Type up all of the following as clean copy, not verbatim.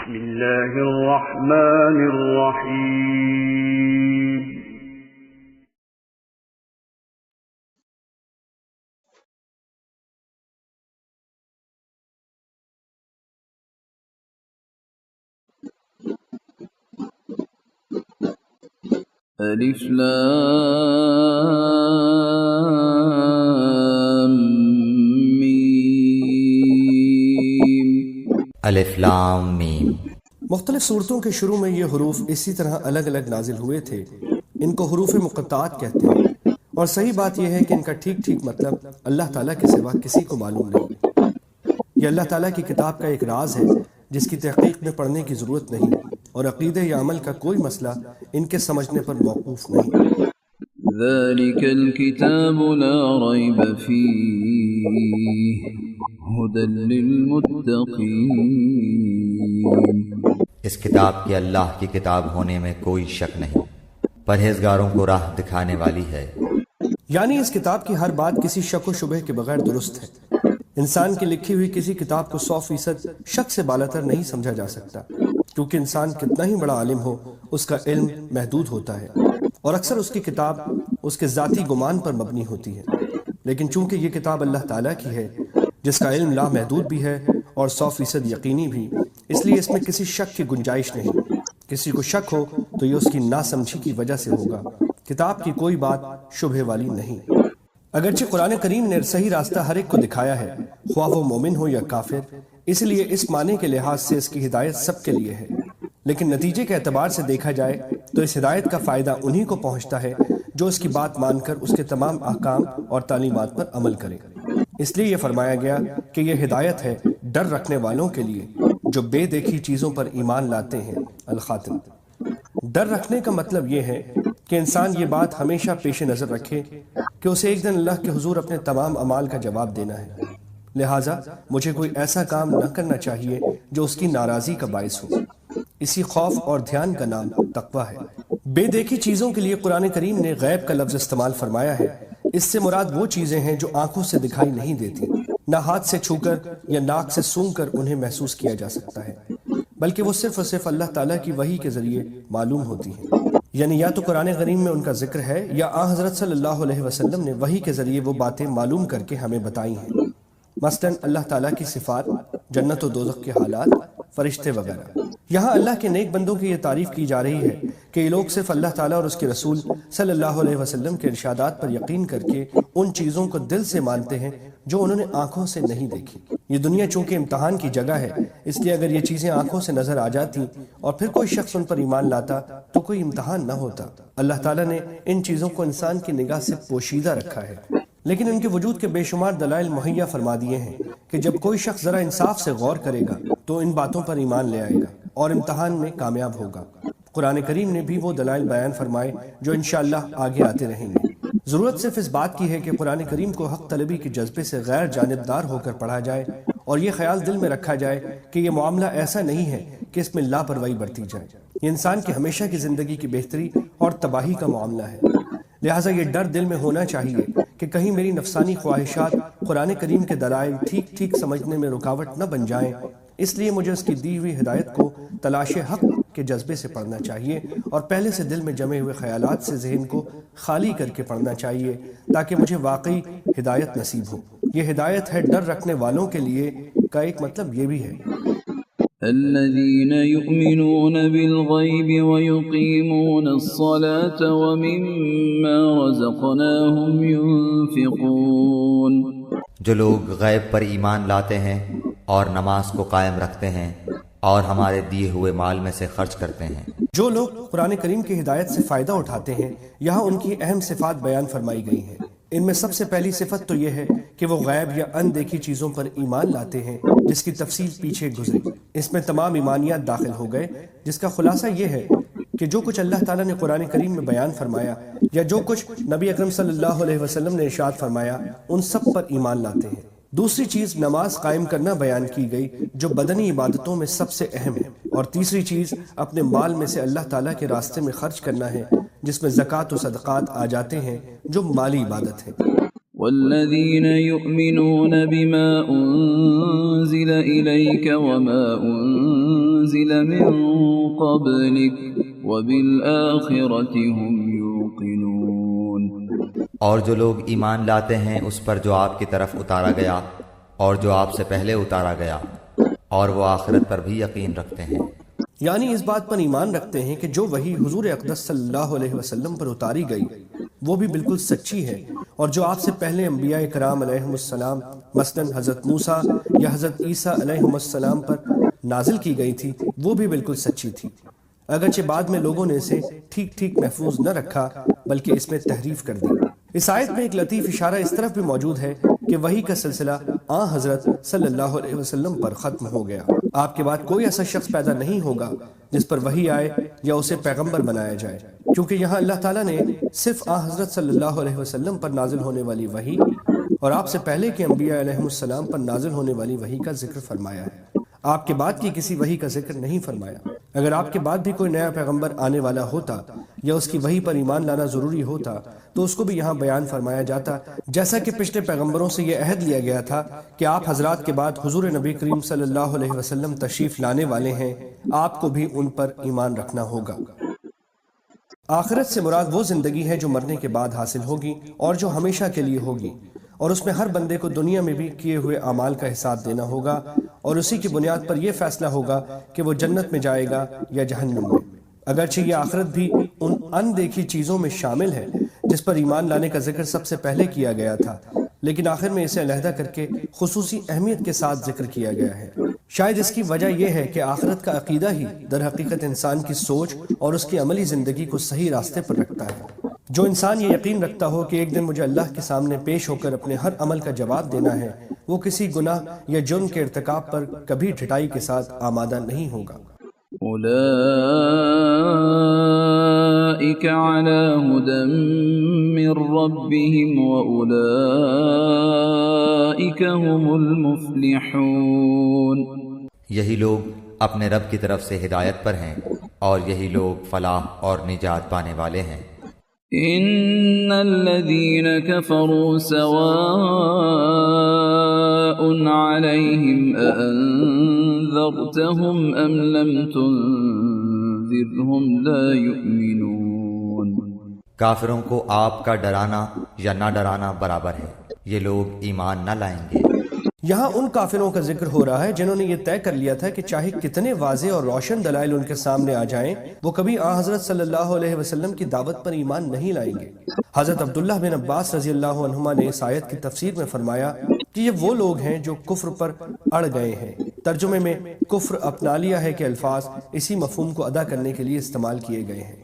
بسم الله الرحمن الرحيم الف لام میم الف لام میم۔ مختلف صورتوں کے شروع میں یہ حروف اسی طرح الگ الگ نازل ہوئے تھے۔ ان کو حروف مقطعات کہتے ہیں، اور صحیح بات یہ ہے کہ ان کا ٹھیک ٹھیک مطلب اللہ تعالیٰ کے سوا کسی کو معلوم نہیں۔ یہ اللہ تعالیٰ کی کتاب کا ایک راز ہے جس کی تحقیق میں پڑھنے کی ضرورت نہیں، اور عقیدے یا عمل کا کوئی مسئلہ ان کے سمجھنے پر موقوف نہیں۔ ذلك الكتاب لا ريب فيه هدى للمتقين۔ اس کتاب کے اللہ کی کتاب ہونے میں کوئی شک نہیں، پرہیزگاروں کو راہ دکھانے والی ہے۔ یعنی اس کتاب کی ہر بات کسی شک و شبہ کے بغیر درست ہے۔ انسان کی لکھی ہوئی کسی کتاب کو 100% شک سے بالاتر نہیں سمجھا جا سکتا، کیونکہ انسان کتنا ہی بڑا عالم ہو اس کا علم محدود ہوتا ہے، اور اکثر اس کی کتاب اس کے ذاتی گمان پر مبنی ہوتی ہے۔ لیکن چونکہ یہ کتاب اللہ تعالیٰ کی ہے جس کا علم لامحدود بھی ہے اور 100% یقینی بھی، اس لیے اس میں کسی شک کی گنجائش نہیں۔ کسی کو شک ہو تو یہ اس کی ناسمجھی کی وجہ سے ہوگا۔ کتاب کی کوئی بات شبہ والی نہیں۔ اگرچہ قرآن کریم نے صحیح راستہ ہر ایک کو دکھایا ہے، خواہ وہ مومن ہو یا کافر، اس لیے اس معنی کے لحاظ سے اس کی ہدایت سب کے لیے ہے۔ لیکن نتیجے کے اعتبار سے دیکھا جائے تو اس ہدایت کا فائدہ انہی کو پہنچتا ہے جو اس کی بات مان کر اس کے تمام احکام اور تعلیمات پر عمل کرے۔ اس لیے یہ فرمایا گیا کہ یہ ہدایت ہے ڈر رکھنے والوں کے لیے جو بے دیکھی چیزوں پر ایمان لاتے ہیں۔ الخاتم۔ ڈر رکھنے کا مطلب یہ ہے کہ انسان یہ بات ہمیشہ پیش نظر رکھے کہ اسے ایک دن اللہ کے حضور اپنے تمام اعمال کا جواب دینا ہے، لہٰذا مجھے کوئی ایسا کام نہ کرنا چاہیے جو اس کی ناراضی کا باعث ہو۔ اسی خوف اور دھیان کا نام تقویٰ ہے۔ بے دیکھی چیزوں کے لیے قرآن کریم نے غیب کا لفظ استعمال فرمایا ہے۔ اس سے مراد وہ چیزیں ہیں جو آنکھوں سے دکھائی نہیں دیتی، نہ ہاتھ سے چھو کر یا ناک سے سونگھ کر انہیں محسوس کیا جا سکتا ہے، بلکہ وہ صرف اور صرف اللہ تعالیٰ کی وحی کے ذریعے معلوم ہوتی ہیں۔ یعنی یا تو قرآن کریم میں ان کا ذکر ہے یا آن حضرت صلی اللہ علیہ وسلم نے وحی کے ذریعے وہ باتیں معلوم کر کے ہمیں بتائی ہیں، مثلاً اللہ تعالیٰ کی صفات، جنت و دوزخ کے حالات، فرشتے وغیرہ۔ یہاں اللہ کے نیک بندوں کی یہ تعریف کی جا رہی ہے کہ یہ لوگ صرف اللہ تعالیٰ اور اس کے رسول صلی اللہ علیہ وسلم کے ارشادات پر یقین کر کے ان چیزوں کو دل سے مانتے ہیں جو انہوں نے آنکھوں سے نہیں دیکھی۔ یہ دنیا چونکہ امتحان کی جگہ ہے، اس لیے اگر یہ چیزیں آنکھوں سے نظر آ جاتی اور پھر کوئی شخص ان پر ایمان لاتا تو کوئی امتحان نہ ہوتا۔ اللہ تعالیٰ نے ان چیزوں کو انسان کی نگاہ سے پوشیدہ رکھا ہے، لیکن ان کے وجود کے بے شمار دلائل مہیا فرما دیے ہیں کہ جب کوئی شخص ذرا انصاف سے غور کرے گا تو ان باتوں پر ایمان لے آئے گا اور امتحان میں کامیاب ہوگا۔ قرآن کریم نے بھی وہ دلائل بیان فرمائے جو انشاءاللہ آگے آتے رہیں گے۔ ضرورت صرف اس بات کی ہے کہ قرآن کریم کو حق طلبی کے جذبے سے غیر جانبدار ہو کر پڑھا جائے اور یہ خیال دل میں رکھا جائے کہ یہ معاملہ ایسا نہیں ہے کہ اس میں لاپرواہی برتی جائے۔ یہ انسان کی ہمیشہ کی زندگی کی بہتری اور تباہی کا معاملہ ہے، لہٰذا یہ ڈر دل میں ہونا چاہیے کہ کہیں میری نفسانی خواہشات قرآن کریم کے دلائل ٹھیک ٹھیک سمجھنے میں رکاوٹ نہ بن جائیں۔ اس لیے مجھے اس کی دی ہوئی ہدایت کو تلاش حق کے جذبے سے پڑھنا چاہیے اور پہلے سے دل میں جمے ہوئے خیالات سے ذہن کو خالی کر کے پڑھنا چاہیے تاکہ مجھے واقعی ہدایت نصیب ہو۔ یہ ہدایت ہے ڈر رکھنے والوں کے لیے کا ایک مطلب یہ بھی ہے الذين يؤمنون بالغيب ويقيمون الصلاة ومما رزقناهم ينفقون۔ جو لوگ غیب پر ایمان لاتے ہیں اور نماز کو قائم رکھتے ہیں اور ہمارے دیے ہوئے مال میں سے خرچ کرتے ہیں۔ جو لوگ قرآن کریم کی ہدایت سے فائدہ اٹھاتے ہیں، یہاں ان کی اہم صفات بیان فرمائی گئی ہیں۔ ان میں سب سے پہلی صفت تو یہ ہے کہ وہ غیب یا اندیکھی چیزوں پر ایمان لاتے ہیں، جس کی تفصیل پیچھے گزری۔ اس میں تمام ایمانیات داخل ہو گئے، جس کا خلاصہ یہ ہے کہ جو کچھ اللہ تعالیٰ نے قرآن کریم میں بیان فرمایا یا جو کچھ نبی اکرم صلی اللہ علیہ وسلم نے ارشاد فرمایا، ان سب پر ایمان لاتے ہیں۔ دوسری چیز نماز قائم کرنا بیان کی گئی جو بدنی عبادتوں میں سب سے اہم ہے، اور تیسری چیز اپنے مال میں سے اللہ تعالیٰ کے راستے میں خرچ کرنا ہے، جس میں زکوٰۃ و صدقات آ جاتے ہیں جو مالی عبادت ہے۔ والذين يؤمنون بما أنزل إليك وما أنزل أنزل من قبلك وبالآخرة هم يوقنون۔ اور جو لوگ ایمان لاتے ہیں اس پر جو آپ کی طرف اتارا گیا اور جو آپ سے پہلے اتارا گیا، اور وہ آخرت پر بھی یقین رکھتے ہیں۔ یعنی اس بات پر ایمان رکھتے ہیں کہ جو وحی حضور اقدس صلی اللہ علیہ وسلم پر اتاری گئی وہ بھی بالکل سچی ہے، اور جو آپ سے پہلے انبیاء کرام علیہم السلام مثلاً حضرت موسیٰ یا حضرت عیسیٰ علیہم السلام پر نازل کی گئی تھی وہ بھی بالکل سچی تھی، اگرچہ بعد میں لوگوں نے اسے ٹھیک ٹھیک محفوظ نہ رکھا بلکہ اس میں تحریف کر دی۔ اس آیت میں ایک لطیف اشارہ اس طرف بھی موجود ہے کہ وحی کا سلسلہ حضرت صلی اللہ علیہ وسلم پر ختم ہو گیا۔ آپ کے بعد کوئی ایسا شخص پیدا نہیں ہوگا جس پر وحی آئے یا اسے پیغمبر بنایا جائے، کیونکہ یہاں اللہ تعالیٰ نے صرف حضرت صلی اللہ علیہ وسلم پر نازل ہونے والی وحی اور آپ سے پہلے کے انبیاء علیہ السلام پر نازل ہونے والی وحی کا ذکر فرمایا ہے، آپ کے بعد کی کسی وحی کا ذکر نہیں فرمایا۔ اگر آپ کے بعد بھی کوئی نیا پیغمبر آنے والا ہوتا یا اس کی وحی پر ایمان لانا ضروری ہوتا تو اس کو بھی یہاں بیان فرمایا جاتا، جیسا کہ پچھلے پیغمبروں سے یہ عہد لیا گیا تھا کہ آپ حضرات کے بعد حضور نبی کریم صلی اللہ علیہ وسلم تشریف لانے والے ہیں، آپ کو بھی ان پر ایمان رکھنا ہوگا۔ آخرت سے مراد وہ زندگی ہے جو مرنے کے بعد حاصل ہوگی اور جو ہمیشہ کے لیے ہوگی، اور اس میں ہر بندے کو دنیا میں بھی کیے ہوئے اعمال کا حساب دینا ہوگا، اور اسی کی بنیاد پر یہ فیصلہ ہوگا کہ وہ جنت میں جائے گا یا جہنم میں۔ اگرچہ یہ آخرت بھی ان اندیکھی چیزوں میں شامل ہے جس پر ایمان لانے کا ذکر سب سے پہلے کیا گیا تھا، لیکن آخر میں اسے علیحدہ کر کے خصوصی اہمیت کے ساتھ ذکر کیا گیا ہے۔ شاید اس کی وجہ یہ ہے کہ آخرت کا عقیدہ ہی در حقیقت انسان کی سوچ اور اس کی عملی زندگی کو صحیح راستے پر رکھتا ہے۔ جو انسان یہ یقین رکھتا ہو کہ ایک دن مجھے اللہ کے سامنے پیش ہو کر اپنے ہر عمل کا جواب دینا ہے، وہ کسی گناہ یا جرم کے ارتکاب پر کبھی ڈھٹائی کے ساتھ آمادہ نہیں ہوگا۔ أولئك على هدى من ربهم وأولئك هم المفلحون۔ یہی لوگ اپنے رب کی طرف سے ہدایت پر ہیں اور یہی لوگ فلاح اور نجات پانے والے ہیں۔ إن الذين كفروا سواء عليهم أأنذرتهم أم لم تنذرهم لا يؤمنون۔ کافروں کو آپ کا ڈرانا یا نہ ڈرانا برابر ہے، یہ لوگ ایمان نہ لائیں گے۔ یہاں ان کافروں کا ذکر ہو رہا ہے جنہوں نے یہ طے کر لیا تھا کہ چاہے کتنے واضح اور روشن دلائل ان کے سامنے آ جائیں وہ کبھی حضرت صلی اللہ علیہ وسلم کی دعوت پر ایمان نہیں لائیں گے۔ حضرت عبداللہ بن عباس رضی اللہ عنہما نے اس آیت کی تفسیر میں فرمایا کہ یہ وہ لوگ ہیں جو کفر پر اڑ گئے ہیں۔ ترجمے میں کفر اپنا لیا ہے کہ الفاظ اسی مفہوم کو ادا کرنے کے لیے استعمال کیے گئے ہیں۔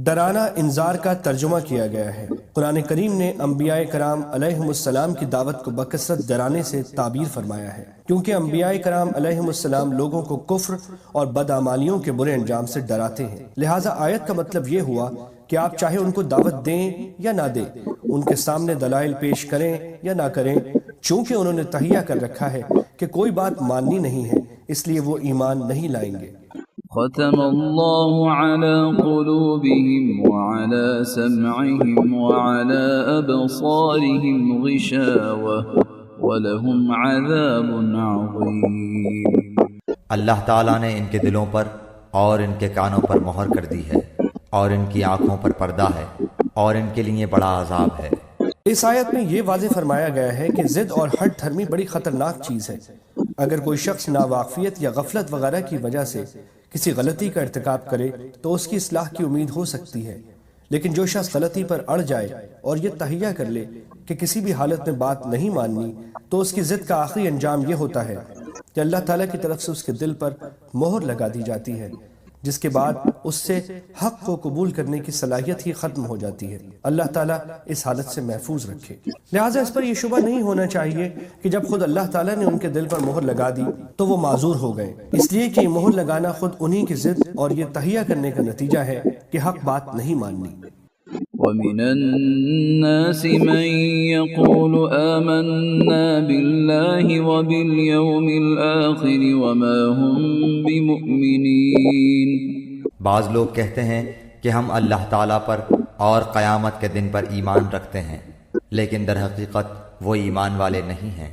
ڈرانا انذار کا ترجمہ کیا گیا ہے۔ قرآن کریم نے انبیاء کرام علیہم السلام کی دعوت کو بکثرت ڈرانے سے تعبیر فرمایا ہے، کیونکہ انبیاء کرام علیہم السلام لوگوں کو کفر اور بدعمالیوں کے برے انجام سے ڈراتے ہیں، لہٰذا آیت کا مطلب یہ ہوا کہ آپ چاہے ان کو دعوت دیں یا نہ دیں، ان کے سامنے دلائل پیش کریں یا نہ کریں، چونکہ انہوں نے تہیہ کر رکھا ہے کہ کوئی بات ماننی نہیں ہے، اس لیے وہ ایمان نہیں لائیں گے۔ ختم اللہ علی قلوبہم وعلی سمعہم وعلی ابصارہم غشاوہ ولہم عذاب عظیم۔ اللہ تعالیٰ نے ان کے دلوں پر اور ان کے کانوں پر مہر کر دی ہے اور ان کی آنکھوں پر پردہ ہے اور ان کے لیے بڑا عذاب ہے۔ اس آیت میں یہ واضح فرمایا گیا ہے کہ ضد اور ہٹ دھرمی بڑی خطرناک چیز ہے۔ اگر کوئی شخص ناواقفیت یا غفلت وغیرہ کی وجہ سے کسی غلطی کا ارتکاب کرے تو اس کی اصلاح کی امید ہو سکتی ہے، لیکن جو شخص غلطی پر اڑ جائے اور یہ تہیہ کر لے کہ کسی بھی حالت میں بات نہیں ماننی تو اس کی ضد کا آخری انجام یہ ہوتا ہے کہ اللہ تعالیٰ کی طرف سے اس کے دل پر مہر لگا دی جاتی ہے، جس کے بعد اس سے حق کو قبول کرنے کی صلاحیت ہی ختم ہو جاتی ہے۔ اللہ تعالیٰ اس حالت سے محفوظ رکھے۔ لہٰذا اس پر یہ شبہ نہیں ہونا چاہیے کہ جب خود اللہ تعالیٰ نے ان کے دل پر مہر لگا دی تو وہ معذور ہو گئے، اس لیے کہ یہ مہر لگانا خود انہی کی ضد اور یہ تہیہ کرنے کا نتیجہ ہے کہ حق بات نہیں ماننی۔ وَمِنَ النَّاسِ مَن يَقُولُ آمَنَّا بِاللَّهِ وَبِالْيَوْمِ الْآخِرِ وَمَا هُمْ بِمُؤْمِنِينَ۔ بعض لوگ کہتے ہیں کہ ہم اللہ تعالیٰ پر اور قیامت کے دن پر ایمان رکھتے ہیں، لیکن در حقیقت وہ ایمان والے نہیں ہیں۔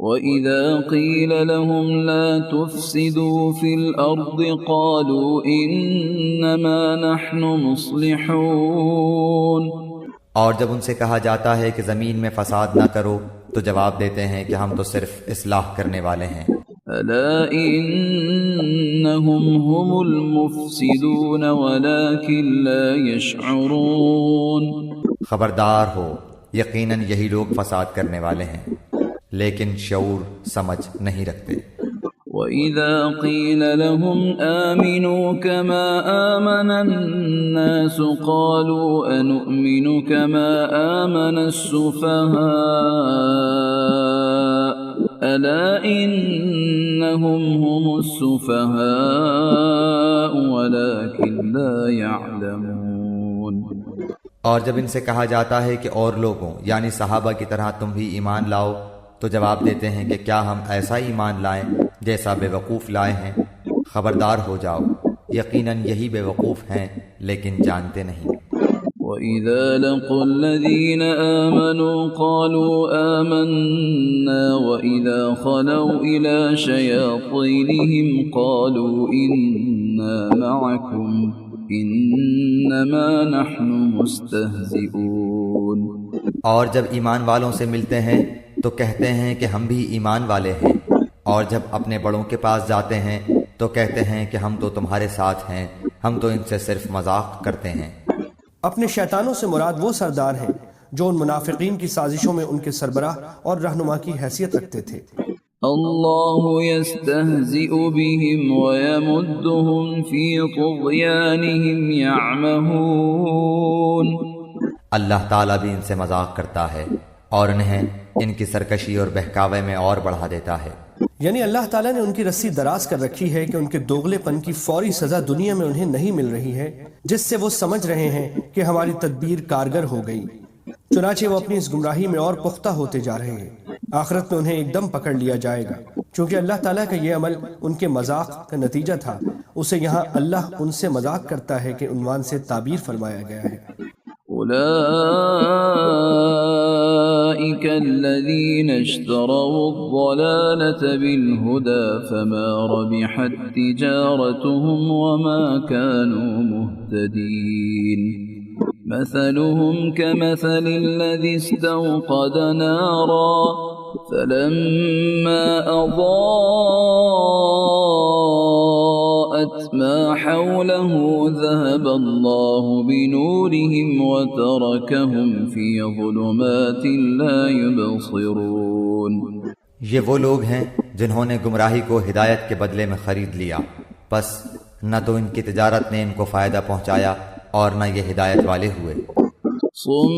وَإِذَا قِيلَ لَهُمْ لَا تُفْسِدُوا فِي الْأَرْضِ قَالُوا إِنَّمَا نَحْنُ مُصْلِحُونَ۔ اور جب ان سے کہا جاتا ہے کہ زمین میں فساد نہ کرو تو جواب دیتے ہیں کہ ہم تو صرف اصلاح کرنے والے ہیں۔ أَلَا إِنَّهُمْ هُمُ الْمُفْسِدُونَ وَلَكِنْ لَا يَشْعُرُونَ۔ خبردار ہو، یقیناً یہی لوگ فساد کرنے والے ہیں لیکن شعور سمجھ نہیں رکھتے۔ وَإِذَا قِيلَ لَهُمْ آمِنُوا كَمَا آمَنَ النَّاسُ قَالُوا أَنُؤْمِنُ كَمَا آمَنَ السُّفَهَاءُ أَلَا إِنَّهُمْ هُمُ السُّفَهَاءُ وَلَكِنْ لَا يَعْلَمُونَ۔ اور جب ان سے کہا جاتا ہے کہ اور لوگوں یعنی صحابہ کی طرح تم بھی ایمان لاؤ تو جواب دیتے ہیں کہ کیا ہم ایسا ایمان لائیں جیسا بے وقوف لائے ہیں۔ خبردار ہو جاؤ، یقیناً یہی بے وقوف ہیں لیکن جانتے نہیں۔ وَإِذَا لَقُوا الَّذِينَ آمَنُوا قَالُوا آمَنَّا وَإِذَا خَلَوْا إِلَى شَيَاطِينِهِمْ قَالُوا إِنَّا مَعَكُمْ إِنَّمَا نَحْنُ مُسْتَهْزِئُونَ۔ اور جب ایمان والوں سے ملتے ہیں تو کہتے ہیں کہ ہم بھی ایمان والے ہیں، اور جب اپنے بڑوں کے پاس جاتے ہیں تو کہتے ہیں کہ ہم تو تمہارے ساتھ ہیں، ہم تو ان سے صرف مذاق کرتے ہیں۔ اپنے شیطانوں سے مراد وہ سردار ہیں جو ان منافقین کی سازشوں میں ان کے سربراہ اور رہنما کی حیثیت رکھتے تھے۔ اللہ یستہزئ بہم ویمدہم فی طغیانہم یعمہون۔ اللہ تعالیٰ بھی ان سے مذاق کرتا ہے اور انہیں ان کی سرکشی اور بہکاوے میں اور بڑھا دیتا ہے۔ یعنی اللہ تعالیٰ نے ان کی رسی دراز کر رکھی ہے کہ ان کے دوغلے پن کی فوری سزا دنیا میں انہیں نہیں مل رہی ہے، جس سے وہ سمجھ رہے ہیں کہ ہماری تدبیر کارگر ہو گئی، چنانچہ وہ اپنی اس گمراہی میں اور پختہ ہوتے جا رہے ہیں۔ آخرت میں انہیں ایک دم پکڑ لیا جائے گا، چونکہ اللہ تعالیٰ کا یہ عمل ان کے مذاق کا نتیجہ تھا، اسے یہاں اللہ ان سے مذاق کرتا ہے کہ عنوان سے تعبیر فرمایا گیا ہے۔ أولئك الذين اشتروا الضلالة بالهدى فما ربحت تجارتهم وما كانوا مهتدين مثلهم كمثل الذي استوقد نارا فلما أضاءت ما حوله ذهب الله بنورهم وتركهم في ظلمات لا يبصرون۔ یہ وہ لوگ ہیں جنہوں نے گمراہی کو ہدایت کے بدلے میں خرید لیا، پس نہ تو ان کی تجارت نے ان کو فائدہ پہنچایا اور نہ یہ ہدایت والے ہوئے۔ صم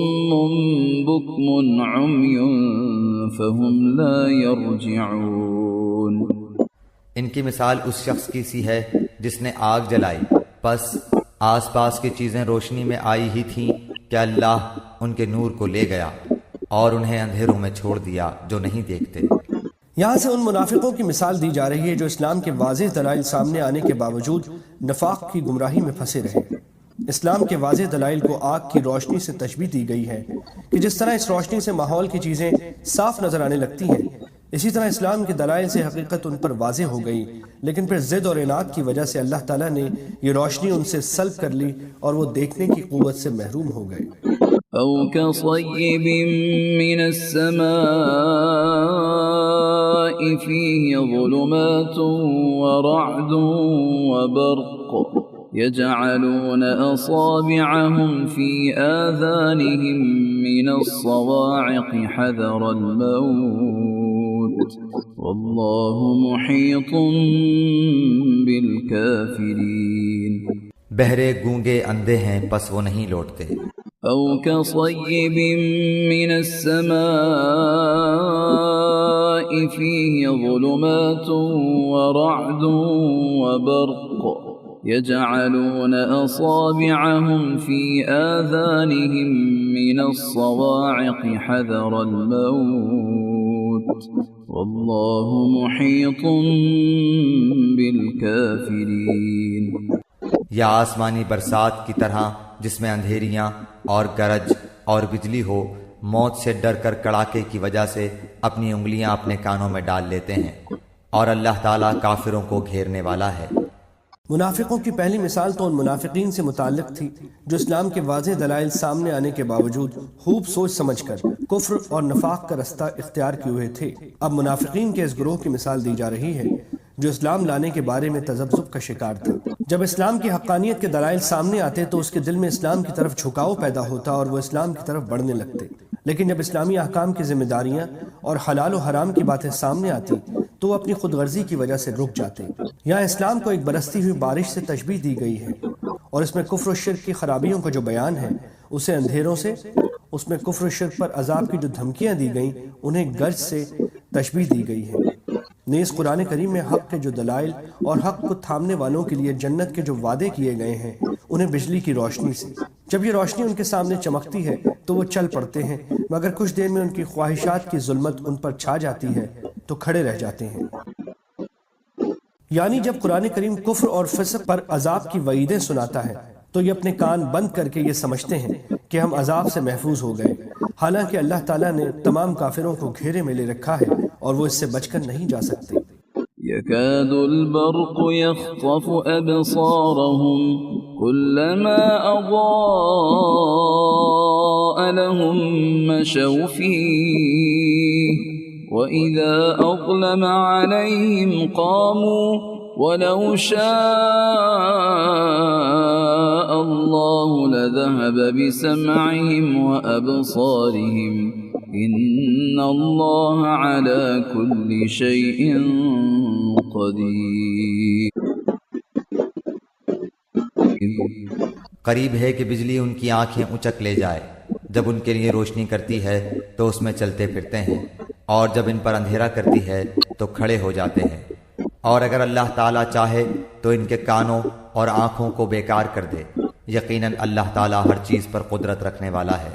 بكم عمي فهم لا يرجعون۔ ان کی مثال اس شخص کی سی ہے جس نے آگ جلائی پس آس پاس کی چیزیں روشنی میں آئی ہی تھیں کہ اللہ ان کے نور کو لے گیا اور انہیں اندھیروں میں چھوڑ دیا جو نہیں دیکھتے۔ یہاں سے ان منافقوں کی مثال دی جا رہی ہے جو اسلام کے واضح دلائل سامنے آنے کے باوجود نفاق کی گمراہی میں پھنسے رہے۔ اسلام کے واضح دلائل کو آگ کی روشنی سے تشبیہ دی گئی ہے کہ جس طرح اس روشنی سے ماحول کی چیزیں صاف نظر آنے لگتی ہیں، اسی طرح اسلام کے دلائل سے حقیقت ان پر واضح ہو گئی، لیکن پھر ضد اور عناد کی وجہ سے اللہ تعالیٰ نے یہ روشنی ان سے سلب کر لی اور وہ دیکھنے کی قوت سے محروم ہو گئے۔ أو كصيب من السماء فيه ظلمات ورعد وبرق يجعلون أصابعهم في آذانهم من الصواعق حذر الموت والله محيط بالكافرين۔ بہرے گونگے اندھے ہیں پس وہ نہیں لوٹتے۔ أو كصيب من السماء فيه ظلمات ورعد وبرق يجعلون أصابعهم في آذانهم من الصواعق حذر الموت والله محيط بالكافرين۔ یا آسمانی برسات کی طرح جس میں اندھیریاں اور گرج اور بجلی ہو، موت سے ڈر کر کڑاکے کی وجہ سے اپنی انگلیاں اپنے کانوں میں ڈال لیتے ہیں، اور اللہ تعالیٰ کافروں کو گھیرنے والا ہے۔ منافقوں کی پہلی مثال تو ان منافقین سے متعلق تھی جو اسلام کے واضح دلائل سامنے آنے کے باوجود خوب سوچ سمجھ کر کفر اور نفاق کا رستہ اختیار کیے ہوئے تھے۔ اب منافقین کے اس گروہ کی مثال دی جا رہی ہے جو اسلام لانے کے بارے میں تذبذب کا شکار تھا۔ جب اسلام کی حقانیت کے دلائل سامنے آتے تو اس کے دل میں اسلام کی طرف جھکاؤ پیدا ہوتا اور وہ اسلام کی طرف بڑھنے لگتے، لیکن جب اسلامی احکام کی ذمہ داریاں اور حلال و حرام کی باتیں سامنے آتی تو وہ اپنی خود غرضی کی وجہ سے رک جاتے۔ یہاں اسلام کو ایک برستی ہوئی بارش سے تشبیہ دی گئی ہے، اور اس میں کفر و شرک کی خرابیوں کا جو بیان ہے اسے اندھیروں سے، اس میں کفر و شرک پر عذاب کی جو دھمکیاں دی گئیں انہیں گرج سے تشبیہ دی گئی ہے۔ نیز قرآن کریم میں حق کے جو دلائل اور حق کو تھامنے والوں کے لیے جنت کے جو وعدے کیے گئے ہیں انہیں بجلی کی روشنی سے، جب یہ روشنی ان کے سامنے چمکتی ہے تو وہ چل پڑتے ہیں، مگر کچھ دیر میں ان کی خواہشات کی ظلمت ان پر چھا جاتی ہے تو کھڑے رہ جاتے ہیں۔ یعنی جب قرآن کریم کفر اور فسق پر عذاب کی وعیدیں سناتا ہے تو یہ اپنے کان بند کر کے یہ سمجھتے ہیں کہ ہم عذاب سے محفوظ ہو گئے، حالانکہ اللہ تعالیٰ نے تمام کافروں کو گھیرے میں لے رکھا ہے اور وہ اس سے بچ کر نہیں جا سکتے۔ يكاد البرق يخطف أبصارهم كلما أضاء لهم مشوا فيه وإذا أظلم عليهم قاموا ولو شاء الله لذهب بسمعهم وأبصارهم إن الله على كل شيء قدير۔ قریب ہے کہ بجلی ان کی آنکھیں اچک لے جائے، جب ان کے لیے روشنی کرتی ہے تو اس میں چلتے پھرتے ہیں، اور جب ان پر اندھیرا کرتی ہے تو کھڑے ہو جاتے ہیں، اور اگر اللہ تعالیٰ چاہے تو ان کے کانوں اور آنکھوں کو بیکار کر دے۔ یقیناً اللہ تعالیٰ ہر چیز پر قدرت رکھنے والا ہے۔